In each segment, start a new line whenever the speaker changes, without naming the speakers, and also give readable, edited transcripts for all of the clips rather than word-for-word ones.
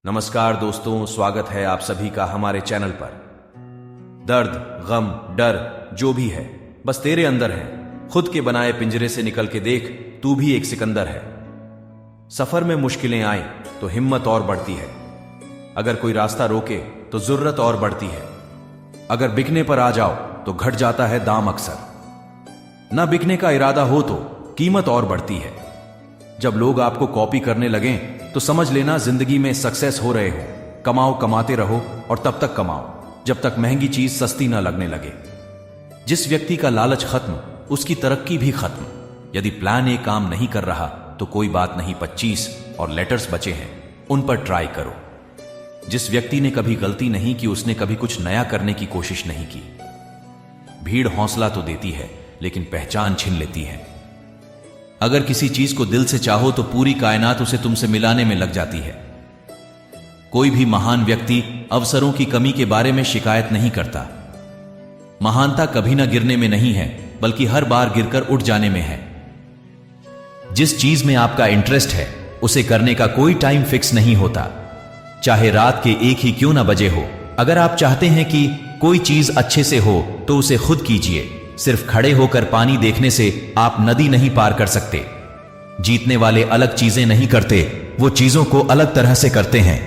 नमस्कार दोस्तों, स्वागत है आप सभी का हमारे चैनल पर। दर्द, गम, डर जो भी है बस तेरे अंदर है। खुद के बनाए पिंजरे से निकल के देख, तू भी एक सिकंदर है। सफर में मुश्किलें आए तो हिम्मत और बढ़ती है। अगर कोई रास्ता रोके तो जरूरत और बढ़ती है। अगर बिकने पर आ जाओ तो घट जाता है दाम अक्सर। ना बिकने का इरादा हो तो कीमत और बढ़ती है। जब लोग आपको कॉपी करने लगें तो समझ लेना जिंदगी में सक्सेस हो रहे हो। कमाओ, कमाते रहो और तब तक कमाओ जब तक महंगी चीज सस्ती ना लगने लगे। जिस व्यक्ति का लालच खत्म, उसकी तरक्की भी खत्म। यदि प्लान ए काम नहीं कर रहा तो कोई बात नहीं, 25 और लेटर्स बचे हैं, उन पर ट्राई करो। जिस व्यक्ति ने कभी गलती नहीं की, उसने कभी कुछ नया करने की कोशिश नहीं की। भीड़ हौसला तो देती है लेकिन पहचान छीन लेती है। अगर किसी चीज को दिल से चाहो तो पूरी कायनात उसे तुमसे मिलाने में लग जाती है। कोई भी महान व्यक्ति अवसरों की कमी के बारे में शिकायत नहीं करता। महानता कभी ना गिरने में नहीं है, बल्कि हर बार गिरकर उठ जाने में है। जिस चीज में आपका इंटरेस्ट है उसे करने का कोई टाइम फिक्स नहीं होता, चाहे रात के 1 ही क्यों ना बजे हो। अगर आप चाहते हैं कि कोई चीज अच्छे से हो तो उसे खुद कीजिए। सिर्फ खड़े होकर पानी देखने से आप नदी नहीं पार कर सकते। जीतने वाले अलग चीजें नहीं करते, वो चीजों को अलग तरह से करते हैं।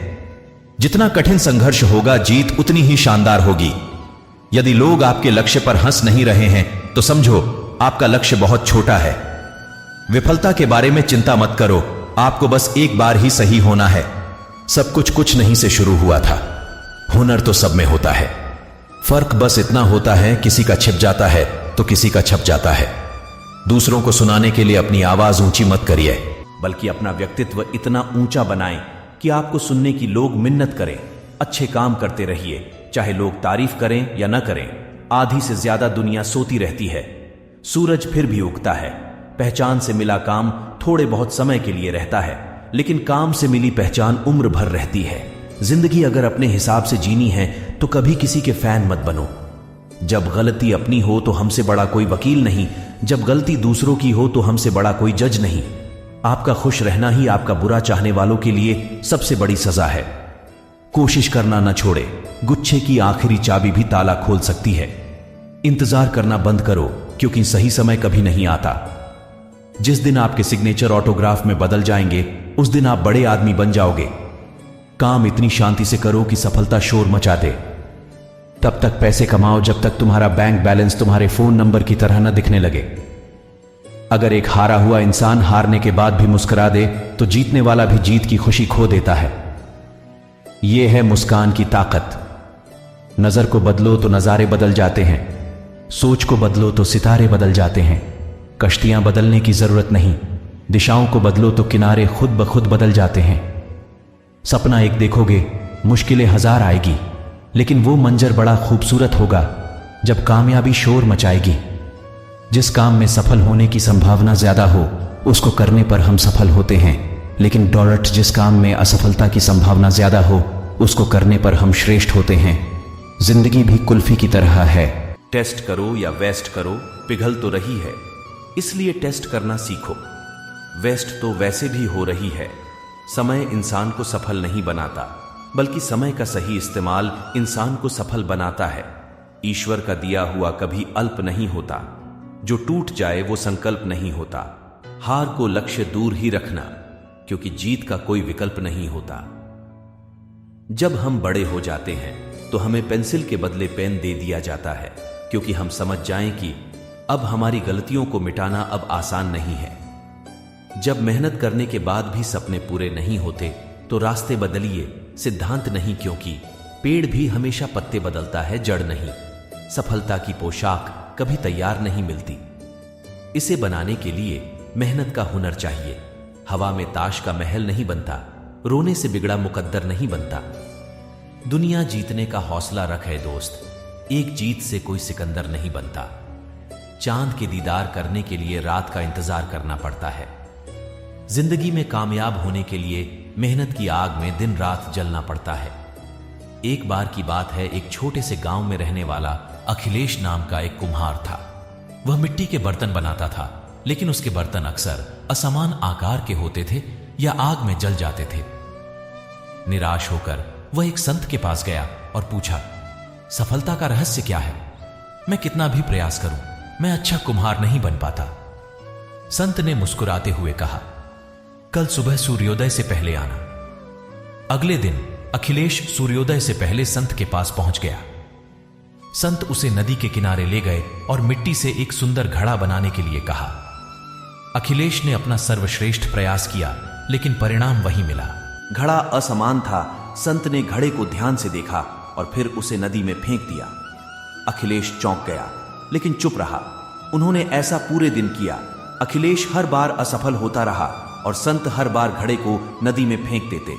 जितना कठिन संघर्ष होगा, जीत उतनी ही शानदार होगी। यदि लोग आपके लक्ष्य पर हंस नहीं रहे हैं तो समझो आपका लक्ष्य बहुत छोटा है। विफलता के बारे में चिंता मत करो, आपको बस एक बार ही सही होना है। सब कुछ नहीं से शुरू हुआ था। हुनर तो सब में होता है, फर्क बस इतना होता है किसी का छिप जाता है तो किसी का छप जाता है। दूसरों को सुनाने के लिए अपनी आवाज ऊंची मत करिए, बल्कि अपना व्यक्तित्व इतना ऊंचा बनाएं कि आपको सुनने की लोग मिन्नत करें। अच्छे काम करते रहिए, चाहे लोग तारीफ करें या न करें। आधी से ज्यादा दुनिया सोती रहती है, सूरज फिर भी उगता है। पहचान से मिला काम थोड़े बहुत समय के लिए रहता है, लेकिन काम से मिली पहचान उम्र भर रहती है। जिंदगी अगर अपने हिसाब से जीनी है तो कभी किसी के फैन मत बनो। जब गलती अपनी हो तो हमसे बड़ा कोई वकील नहीं, जब गलती दूसरों की हो तो हमसे बड़ा कोई जज नहीं। आपका खुश रहना ही आपका बुरा चाहने वालों के लिए सबसे बड़ी सजा है। कोशिश करना न छोड़े, गुच्छे की आखिरी चाबी भी ताला खोल सकती है। इंतजार करना बंद करो, क्योंकि सही समय कभी नहीं आता। जिस दिन आपके सिग्नेचर ऑटोग्राफ में बदल जाएंगे, उस दिन आप बड़े आदमी बन जाओगे। काम इतनी शांति से करो कि सफलता शोर मचा दे। तब तक पैसे कमाओ जब तक तुम्हारा बैंक बैलेंस तुम्हारे फोन नंबर की तरह न दिखने लगे। अगर एक हारा हुआ इंसान हारने के बाद भी मुस्कुरा दे तो जीतने वाला भी जीत की खुशी खो देता है। यह है मुस्कान की ताकत। नजर को बदलो तो नजारे बदल जाते हैं, सोच को बदलो तो सितारे बदल जाते हैं। कश्तियां बदलने की जरूरत नहीं, दिशाओं को बदलो तो किनारे खुद ब खुद बदल जाते हैं। सपना एक देखोगे, मुश्किलें 1000 आएगी, लेकिन वो मंजर बड़ा खूबसूरत होगा जब कामयाबी शोर मचाएगी। जिस काम में सफल होने की संभावना ज्यादा हो उसको करने पर हम सफल होते हैं, लेकिन डॉलट जिस काम में असफलता की संभावना ज्यादा हो उसको करने पर हम श्रेष्ठ होते हैं। जिंदगी भी कुल्फी की तरह है, टेस्ट करो या वेस्ट करो, पिघल तो रही है, इसलिए टेस्ट करना सीखो। वेस्ट तो वैसे भी हो रही है। समय इंसान को सफल नहीं बनाता, बल्कि समय का सही इस्तेमाल इंसान को सफल बनाता है। ईश्वर का दिया हुआ कभी अल्प नहीं होता, जो टूट जाए वो संकल्प नहीं होता। हार को लक्ष्य दूर ही रखना, क्योंकि जीत का कोई विकल्प नहीं होता। जब हम बड़े हो जाते हैं तो हमें पेंसिल के बदले पेन दे दिया जाता है, क्योंकि हम समझ जाएं कि अब हमारी गलतियों को मिटाना अब आसान नहीं है। जब मेहनत करने के बाद भी सपने पूरे नहीं होते तो रास्ते बदलिए, सिद्धांत नहीं, क्योंकि पेड़ भी हमेशा पत्ते बदलता है, जड़ नहीं। सफलता की पोशाक कभी तैयार नहीं मिलती, इसे बनाने के लिए मेहनत का हुनर चाहिए। हवा में ताश का महल नहीं बनता, रोने से बिगड़ा मुकद्दर नहीं बनता। दुनिया जीतने का हौसला रखे दोस्त, एक जीत से कोई सिकंदर नहीं बनता। चांद के दीदार करने के लिए रात का इंतजार करना पड़ता है। जिंदगी में कामयाब होने के लिए मेहनत की आग में दिन रात जलना पड़ता है। एक बार की बात है, एक छोटे से गांव में रहने वाला अखिलेश नाम का एक कुम्हार था। वह मिट्टी के बर्तन बनाता था, लेकिन उसके बर्तन अक्सर असमान आकार के होते थे या आग में जल जाते थे।
निराश होकर वह एक संत के पास गया और पूछा, सफलता का रहस्य क्या है? मैं कितना भी प्रयास करूं, मैं अच्छा कुम्हार नहीं बन पाता। संत ने मुस्कुराते हुए कहा, कल सुबह सूर्योदय से पहले आना। अगले दिन अखिलेश सूर्योदय से पहले संत के पास पहुंच गया। संत उसे नदी के किनारे ले गए और मिट्टी से एक सुंदर घड़ा बनाने के लिए कहा। अखिलेश ने अपना सर्वश्रेष्ठ प्रयास किया, लेकिन परिणाम वही मिला।
घड़ा असमान था। संत ने घड़े को ध्यान से देखा और फिर उसे नदी में फेंक दिया। अखिलेश चौंक गया, लेकिन चुप रहा। उन्होंने ऐसा पूरे दिन किया। अखिलेश हर बार असफल होता रहा और संत हर बार घड़े को नदी में फेंक देते।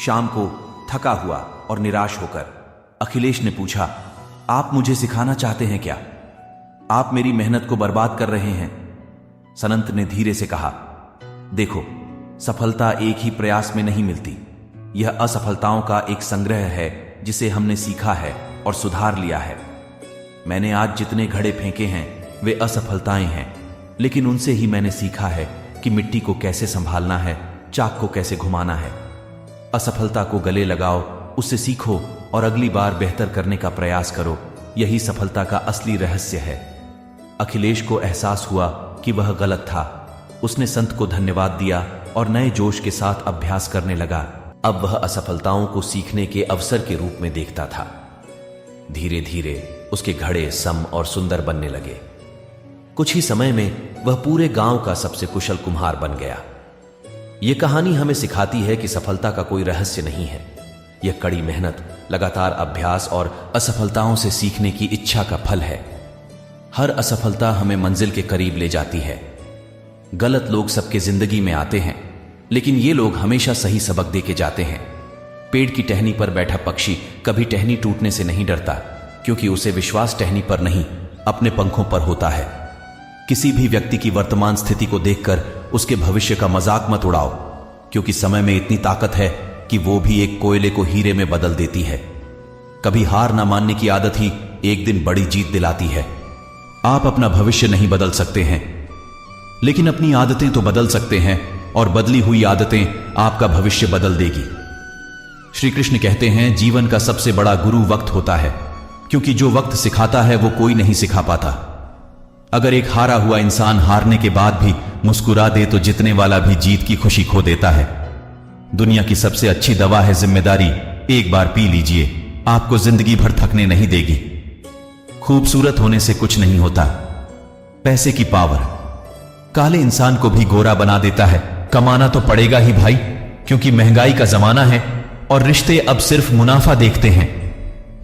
शाम को थका हुआ और निराश होकर अखिलेश ने पूछा, आप मुझे सिखाना चाहते हैं क्या? आप मेरी मेहनत को बर्बाद कर रहे हैं। संत ने धीरे से कहा, देखो, सफलता एक ही प्रयास में नहीं मिलती। यह असफलताओं का एक संग्रह है जिसे हमने सीखा है और सुधार लिया है। मैंने आज जितने घड़े फेंके हैं वे असफलताएं हैं, लेकिन उनसे ही मैंने सीखा है कि मिट्टी को कैसे संभालना है, चाक को कैसे घुमाना है। असफलता को गले लगाओ, उससे सीखो और अगली बार बेहतर करने का प्रयास करो। यही सफलता का असली रहस्य है। अखिलेश को एहसास हुआ कि वह गलत था। उसने संत को धन्यवाद दिया और नए जोश के साथ अभ्यास करने लगा। अब वह असफलताओं को सीखने के अवसर के रूप में देखता था। धीरे धीरे उसके घड़े सम और सुंदर बनने लगे। कुछ ही समय में वह पूरे गांव का सबसे कुशल कुम्हार बन गया। यह कहानी हमें सिखाती है कि सफलता का कोई रहस्य नहीं है। यह कड़ी मेहनत, लगातार अभ्यास और असफलताओं से सीखने की इच्छा का फल है। हर असफलता हमें मंजिल के करीब ले जाती है। गलत लोग सबके जिंदगी में आते हैं, लेकिन ये लोग हमेशा सही सबक दे के जाते हैं। पेड़ की टहनी पर बैठा पक्षी कभी टहनी टूटने से नहीं डरता, क्योंकि उसे विश्वास टहनी पर नहीं, अपने पंखों पर होता है। किसी भी व्यक्ति की वर्तमान स्थिति को देखकर उसके भविष्य का मजाक मत उड़ाओ, क्योंकि समय में इतनी ताकत है कि वो भी एक कोयले को हीरे में बदल देती है। कभी हार ना मानने की आदत ही एक दिन बड़ी जीत दिलाती है। आप अपना भविष्य नहीं बदल सकते हैं, लेकिन अपनी आदतें तो बदल सकते हैं, और बदली हुई आदतें आपका भविष्य बदल देगी। श्री कृष्ण कहते हैं, जीवन का सबसे बड़ा गुरु वक्त होता है, क्योंकि जो वक्त सिखाता है वो कोई नहीं सिखा पाता। अगर एक हारा हुआ इंसान हारने के बाद भी मुस्कुरा दे तो जीतने वाला भी जीत की खुशी खो देता है। दुनिया की सबसे अच्छी दवा है जिम्मेदारी। एक बार पी लीजिए, आपको जिंदगी भर थकने नहीं देगी। खूबसूरत होने से कुछ नहीं होता। पैसे की पावर काले इंसान को भी गोरा बना देता है। कमाना तो पड़ेगा ही भाई, क्योंकि महंगाई का जमाना है और रिश्ते अब सिर्फ मुनाफा देखते हैं।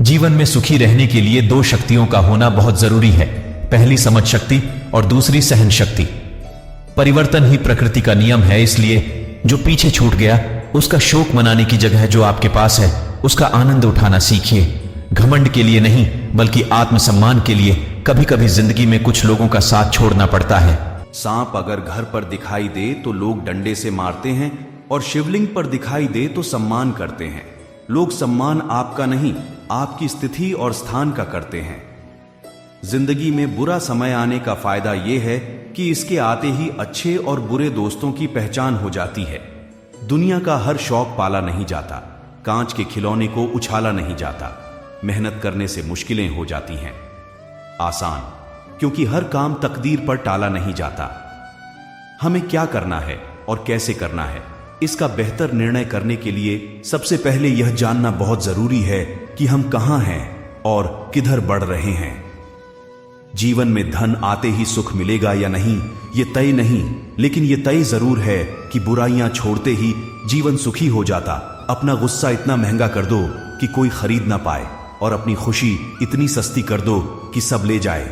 जीवन में सुखी रहने के लिए दो शक्तियों का होना बहुत जरूरी है। पहली समझ शक्ति और दूसरी सहन शक्ति। परिवर्तन ही प्रकृति का नियम है, इसलिए जो पीछे छूट गया उसका शोक मनाने की जगह जो आपके पास है उसका आनंद उठाना सीखिए। घमंड के लिए नहीं, बल्कि आत्मसम्मान के लिए कभी कभी जिंदगी में कुछ लोगों का साथ छोड़ना पड़ता है। सांप अगर घर पर दिखाई दे तो लोग डंडे से मारते हैं, और शिवलिंग पर दिखाई दे तो सम्मान करते हैं। लोग सम्मान आपका नहीं, आपकी स्थिति और स्थान का करते हैं। जिंदगी में बुरा समय आने का फायदा यह है कि इसके आते ही अच्छे और बुरे दोस्तों की पहचान हो जाती है। दुनिया का हर शौक पाला नहीं जाता, कांच के खिलौने को उछाला नहीं जाता। मेहनत करने से मुश्किलें हो जाती हैं आसान, क्योंकि हर काम तकदीर पर टाला नहीं जाता। हमें क्या करना है और कैसे करना है, इसका बेहतर निर्णय करने के लिए सबसे पहले यह जानना बहुत जरूरी है कि हम कहां हैं और किधर बढ़ रहे हैं। जीवन में धन आते ही सुख मिलेगा या नहीं, यह तय नहीं, लेकिन यह तय जरूर है कि बुराइयां छोड़ते ही जीवन सुखी हो जाता। अपना गुस्सा इतना महंगा कर दो कि कोई खरीद ना पाए, और अपनी खुशी इतनी सस्ती कर दो कि सब ले जाए।